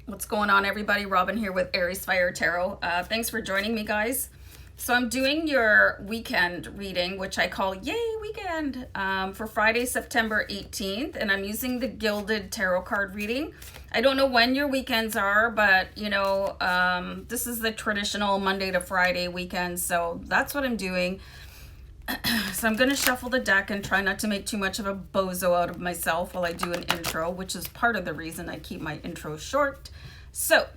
What's going on, everybody? Robin here with AriesFireTarot. Thanks for joining me, guys. So I'm doing your weekend reading, which I call Yay Weekend, for Friday, September 18th, and I'm using the Gilded tarot card reading. I don't know when your weekends are, but this is the traditional Monday to Friday weekend, so that's what I'm doing. So I'm going to shuffle the deck and try not to make too much of a bozo out of myself while I do an intro, which is part of the reason I keep my intro short. So,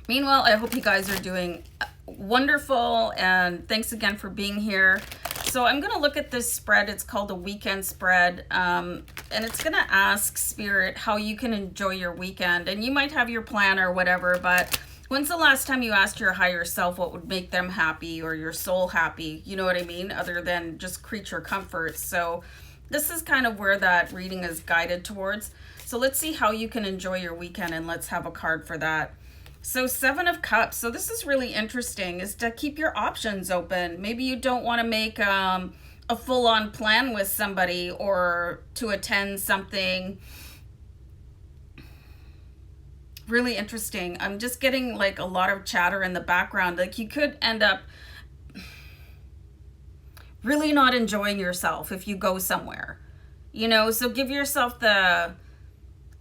meanwhile, I hope you guys are doing wonderful, and thanks again for being here. So I'm going to look at this spread. It's called a weekend spread, and it's going to ask Spirit how you can enjoy your weekend. And you might have your plan or whatever, but when's the last time you asked your higher self what would make them happy or your soul happy? You know what I mean? Other than just creature comfort. So this is kind of where that reading is guided towards. So let's see how you can enjoy your weekend, and let's have a card for that. So 7 of Cups. So this is really interesting, is to keep your options open. Maybe you don't want to make a full-on plan with somebody or to attend something. Really interesting. I'm just getting like a lot of chatter in the background. Like you could end up really not enjoying yourself if you go somewhere, so give yourself the,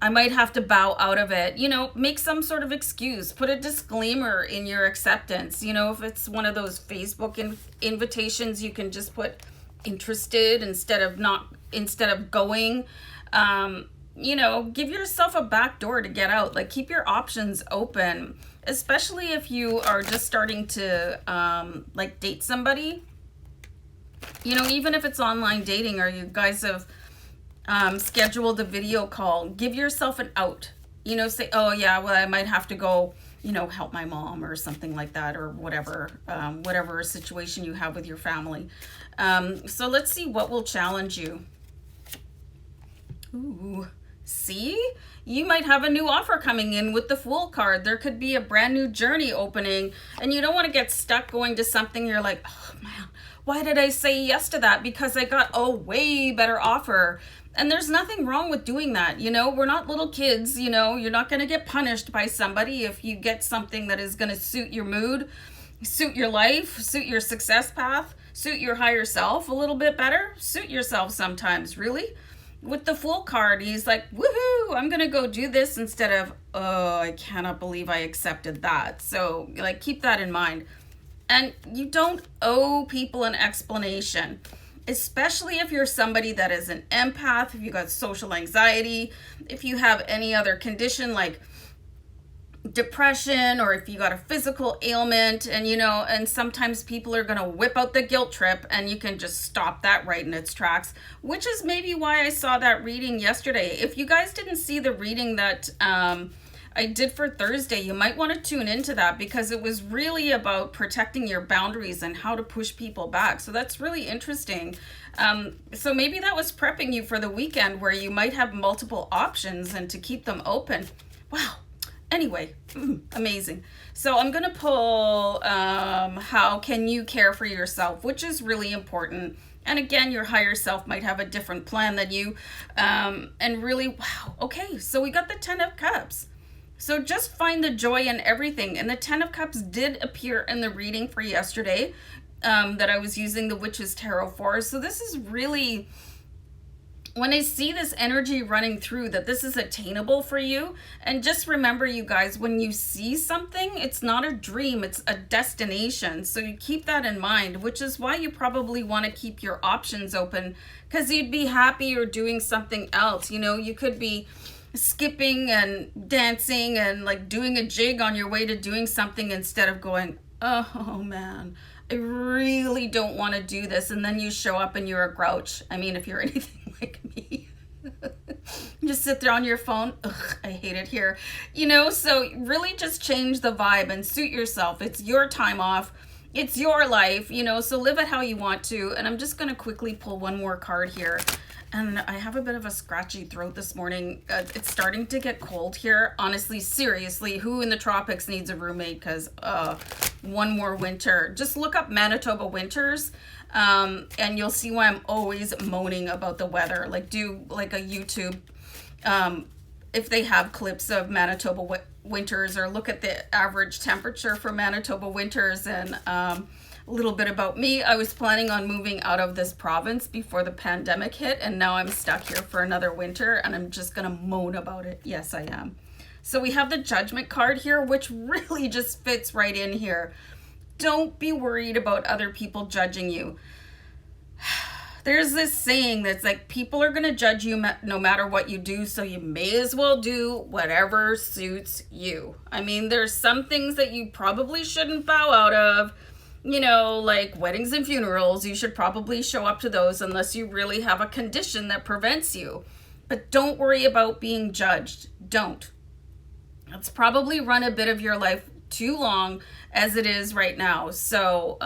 I might have to bow out of it, make some sort of excuse, put a disclaimer in your acceptance. If it's one of those Facebook invitations, you can just put interested instead of going. Give yourself a back door to get out. Like, keep your options open, especially if you are just starting to date somebody. Even if it's online dating or you guys have scheduled a video call, give yourself an out. Say, oh yeah, well, I might have to go, help my mom or something like that, or whatever situation you have with your family. So let's see what will challenge you. Ooh. See, you might have a new offer coming in with the Fool card. There could be a brand new journey opening, and you don't want to get stuck going to something you're like, oh man, why did I say yes to that? Because I got a way better offer. And there's nothing wrong with doing that. We're not little kids. You're not going to get punished by somebody if you get something that is going to suit your mood, suit your life, suit your success path, suit your higher self a little bit better. Suit yourself sometimes, really. With the Fool card, he's like, woohoo, I'm going to go do this, instead of, oh, I cannot believe I accepted that. So, keep that in mind. And you don't owe people an explanation, especially if you're somebody that is an empath, if you got social anxiety, if you have any other condition like depression, or if you got a physical ailment, and sometimes people are going to whip out the guilt trip, and you can just stop that right in its tracks, which is maybe why I saw that reading yesterday. If you guys didn't see the reading that I did for Thursday, you might want to tune into that, because it was really about protecting your boundaries and how to push people back. So that's really interesting. So maybe that was prepping you for the weekend, where you might have multiple options and to keep them open. Wow. Anyway, amazing. So I'm going to pull how can you care for yourself, which is really important. And again, your higher self might have a different plan than you. And really, wow. Okay, so we got the 10 of Cups. So just find the joy in everything. And the 10 of Cups did appear in the reading for yesterday that I was using the Witch's Tarot for. So this is really, when I see this energy running through, that this is attainable for you. And just remember, you guys, when you see something, it's not a dream, it's a destination. So you keep that in mind, which is why you probably want to keep your options open, because you'd be happy or doing something else. You could be skipping and dancing and doing a jig on your way to doing something, instead of going, oh man, I really don't want to do this. And then you show up and you're a grouch. I mean, if you're anything like me, just sit there on your phone. Ugh, I hate it here. So really just change the vibe and suit yourself. It's your time off. It's your life, so live it how you want to. And I'm just going to quickly pull one more card here. And I have a bit of a scratchy throat this morning. It's starting to get cold here. Honestly, seriously, who in the tropics needs a roommate? Because one more winter. Just look up Manitoba winters, and you'll see why I'm always moaning about the weather. Do a YouTube if they have clips of Manitoba winters, or look at the average temperature for Manitoba winters. And a little bit about me, I was planning on moving out of this province before the pandemic hit, and now I'm stuck here for another winter, and I'm just gonna moan about it. Yes, I am. So we have the Judgment card here, which really just fits right in here. Don't be worried about other people judging you. There's this saying that's like, people are going to judge you no matter what you do, so you may as well do whatever suits you. I mean, there's some things that you probably shouldn't bow out of, you know, like weddings and funerals. You should probably show up to those unless you really have a condition that prevents you. But don't worry about being judged. Don't. It's probably run a bit of your life too long as it is right now. So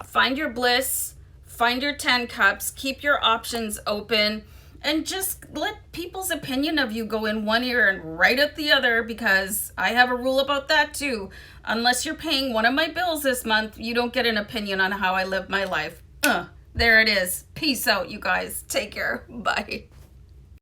find your bliss. Find your 10 cups, keep your options open, and just let people's opinion of you go in one ear and right out the other, because I have a rule about that too. Unless you're paying one of my bills this month, you don't get an opinion on how I live my life. There it is. Peace out, you guys. Take care. Bye.